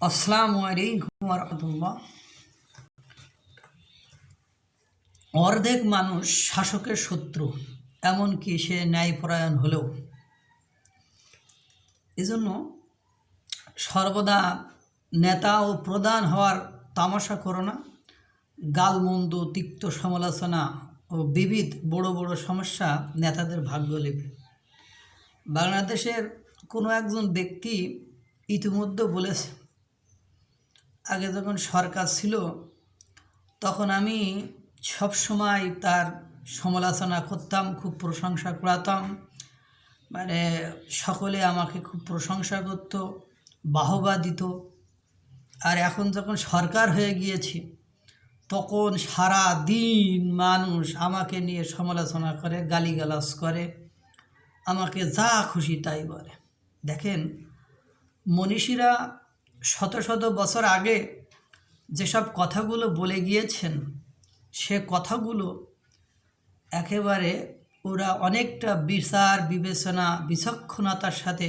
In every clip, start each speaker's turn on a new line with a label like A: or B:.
A: আসসালামু আলাইকুম রহমতুল্লাহ। অর্ধেক মানুষ শাসকের শত্রু, এমনকি সে ন্যায়পরায়ণ হলেও। এজন্য সর্বদা নেতা ও প্রধান হওয়ার তামাশা করো না। গালমন্দ, তিক্ত সমালোচনা ও বিবিধ বড় বড় সমস্যা নেতাদের ভাগ্য লেবে। বাংলাদেশের কোনো একজন ব্যক্তি ইতিমধ্যে বলেছে, আগে যখন সরকার ছিল তখন আমি সবসময় তার সমালোচনা করতাম, খুব প্রশংসা করাতাম, মানে সকলে আমাকে খুব প্রশংসা করত, বাহবা দিত। আর এখন যখন সরকার হয়ে গিয়েছি তখন সারা দিন মানুষ আমাকে নিয়ে সমালোচনা করে, গালিগালাজ করে, আমাকে যা খুশি তাই বলে। দেখেন, মনীষীরা শত শত বছর আগে যেসব কথাগুলো বলে গিয়েছেন, সে কথাগুলো একেবারে ওরা অনেকটা বিচার বিবেচনা বিচক্ষণতার সাথে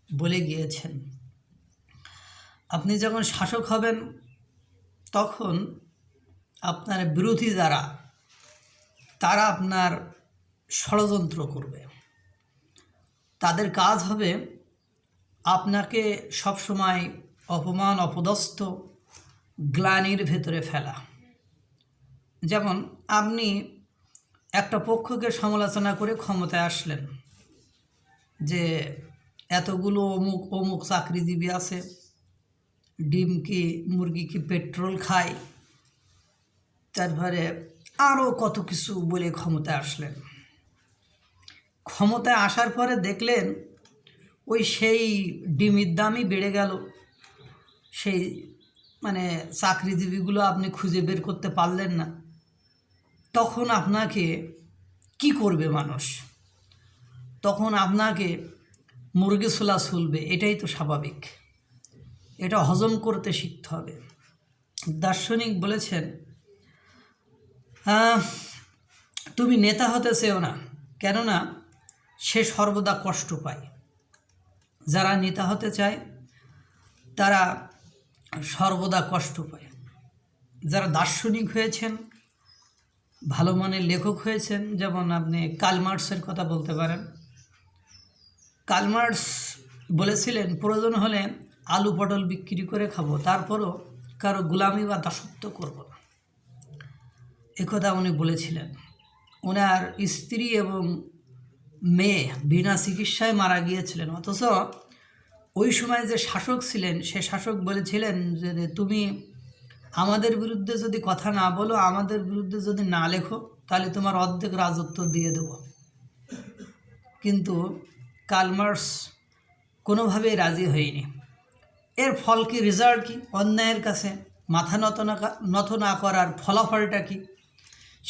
A: বলে গিয়েছেন। আপনি যখন শাসক হবেন তখন আপনার বিরোধী যারা, তারা আপনার ষড়যন্ত্র করবে। তাদের কাজ হবে আপনাকে সবসময় অপমান, অপদস্থ, গ্লানির ভেতরে ফেলা। যেমন আপনি একটা পক্ষকে সমালোচনা করে ক্ষমতায় আসলেন, যে এতগুলো অমুক অমুক চাকরিজীবী আছে, ডিম কি মুরগি কি পেট্রোল খায়, তারপরে আরও কত কিছু বলে ক্ষমতায় আসলেন। ক্ষমতায় আসার পরে দেখলেন ওই সেই ডিমের দামই বেড়ে গেল, সেই চাকরিজীবীগুলো আপনি খুঁজে বের করতে পারলেন না। তখন আপনাকে কি করবে মানুষ? তখন আপনাকে মুরগি ছোলা চলবে, এটাই তো স্বাভাবিক। এটা হজম করতে শিখতে হবে। দার্শনিক বলেছেন, তুমি নেতা হতে চেও না, কেননা সে সর্বদা কষ্ট পায়। যারা নেতা হতে চায় তারা সর্বদা কষ্ট পায়। যারা দার্শনিক হয়েছেন, ভালো মানের লেখক হয়েছেন, যেমন আপনি কার্ল মার্কসের কথা বলতে পারেন। কার্ল মার্কস বলেছিলেন, প্রয়োজন হলে আলু পটল বিক্রি করে খাবো, তারপরও কারো গোলামি বা দাসত্ব করব না। একথা উনি বলেছিলেন। ওনার স্ত্রী এবং মেয়ে বিনা চিকিৎসায় মারা গিয়েছিলেন, অথচ ওই সময় যে শাসক ছিলেন সে শাসক বলেছিলেন যে তুমি আমাদের বিরুদ্ধে যদি কথা না বলো, আমাদের বিরুদ্ধে যদি না লেখো, তাহলে তোমার অর্ধেক রাজত্ব দিয়ে দেব। কিন্তু কার্ল মার্কস কোনোভাবেই রাজি হয়নি। এর ফল কি, রেজাল্ট কি? অন্যায়ের কাছে মাথা নত না করার ফলাফলটা কি?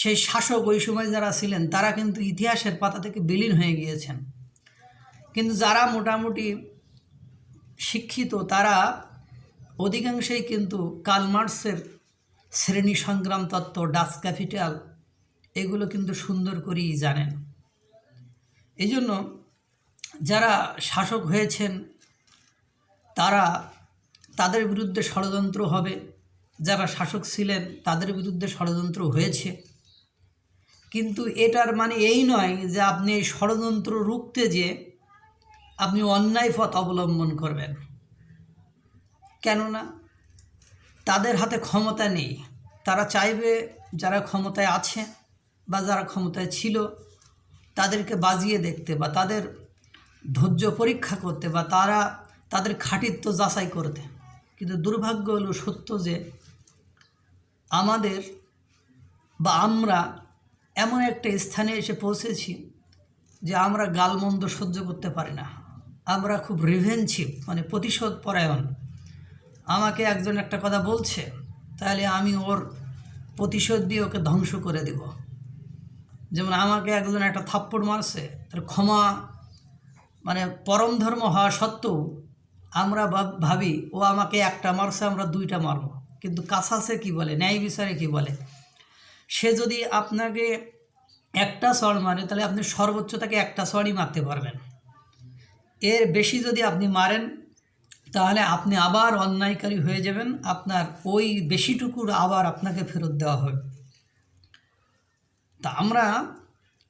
A: সেই শাসক ওই সময় যারা ছিলেন তারা কিন্তু ইতিহাসের পাতা থেকে বিলীন হয়ে গিয়েছেন। কিন্তু যারা মোটামুটি শিক্ষিত, তারা অধিকাংশই কিন্তু কার্ল মার্কসের শ্রেণী সংগ্রাম তত্ত্ব, ডাচ ক্যাপিটাল, এগুলো কিন্তু সুন্দর করেই জানেন। এই জন্য যারা শাসক হয়েছেন তারা, তাদের বিরুদ্ধে ষড়যন্ত্র হবে। যারা শাসক ছিলেন তাদের বিরুদ্ধে ষড়যন্ত্র হয়েছে। কিন্তু এটার মানে এই নয় যে আপনি এই ষড়যন্ত্র রুখতে যে আপনি অন্যায় পথ অবলম্বন করবেন। কেননা তাদের হাতে ক্ষমতা নেই। তারা চাইবে যারা ক্ষমতায় আছে বা যারা ক্ষমতায় ছিল তাদেরকে বাজিয়ে দেখতে, বা তাদের ধৈর্য পরীক্ষা করতে, বা তাদের খাঁটিত্ব যাচাই করতে। কিন্তু দুর্ভাগ্য হলো সত্য যে আমাদের বা আমরা এমন একটা স্থানে এসে পৌঁছেছি যে আমরা গালমন্দ সহ্য করতে পারি না। আমরা খুব রিভেঞ্চিভ, প্রতিশোধ পরায়ণ। আমাকে একজন একটা কথা বলছে, তাহলে আমি ওর প্রতিশোধ দিয়ে ওকে ধ্বংস করে দেব। যেমন আমাকে একজন একটা থাপ্পড় মারছে, তার ক্ষমা পরম ধর্ম হওয়া সত্ত্বেও আমরা ভাবি ও আমাকে একটা মারছে, আমরা দুইটা মারব। কিন্তু কাছাসে কি বলে, ন্যায় বিচারে কি বলে, সে যদি আপনাকে একটা চড় মারে তাহলে আপনি সর্বোচ্চ তাকে একটা চড়ই মারতে পারবেন। এর বেশি যদি আপনি মারেন তাহলে আপনি আবার অন্যায়কারী হয়ে যাবেন, আপনার ওই বেশিটুকুর আবার আপনাকে ফেরত দেওয়া হবে। তা আমরা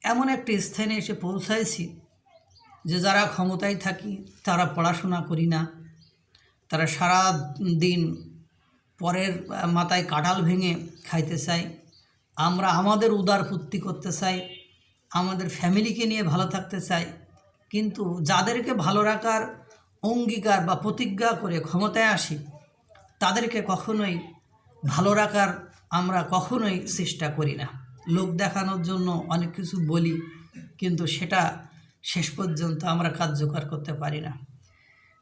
A: এমন একটি স্থানে এসে পৌঁছাইছি যে যারা ক্ষমতায় থাকি তারা পড়াশোনা করি না, তারা সারা দিন পরের মাথায় কাঁঠাল ভেঙে খাইতে চাই। আমরা আমাদের উদারপূর্তি করতে চাই, আমাদের ফ্যামিলিকে নিয়ে ভালো থাকতে চাই, কিন্তু যাদেরকে ভালো রাখার অঙ্গীকার বা প্রতিজ্ঞা করে ক্ষমতায় আসি তাদেরকে কখনোই ভালো রাখার আমরা কখনোই চেষ্টা করি না। লোক দেখানোর জন্য অনেক কিছু বলি, কিন্তু সেটা শেষ পর্যন্ত আমরা কার্যকর করতে পারি না।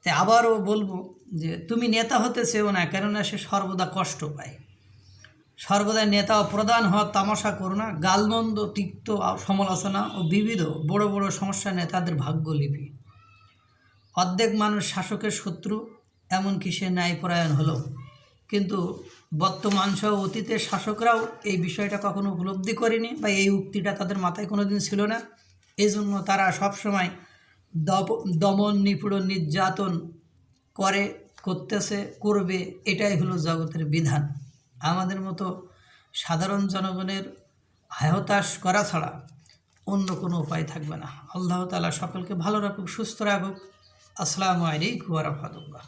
A: তাই আবারও বলবো যে তুমি নেতা হতে চেও না, কেননা সে সর্বদা কষ্ট পায়। সর্বদা নেতা ও প্রধান হওয়ার তামাশা করো না। গালমন্দ, তিক্ত সমালোচনা ও বিবিধ বড় বড় সমস্যা নেতাদের ভাগ্যলিপি। অর্ধেক মানুষ শাসকের শত্রু, এমনকি সে ন্যায়পরায়ণ হলো, কিন্তু বর্তমান সহ অতীতের শাসকরাও এই বিষয়টা কখনো উপলব্ধি করেনি, বা এই উক্তিটা তাদের মাথায় কোনো দিন ছিল না। এই জন্য তারা সবসময় দমন, নিপীড়ন, নির্যাতন করতেছে, করবে, এটাই হলো জগতের বিধান। আমাদের মতো সাধারণ জনগণের হায়তাশ করা ছাড়া অন্য কোনো উপায় থাকবে না। আল্লাহ তাআলা সকলকে ভালো রাখুক, সুস্থ রাখুক। আসসালামু আলাইকুম ওয়া রাহমাতুল্লাহ।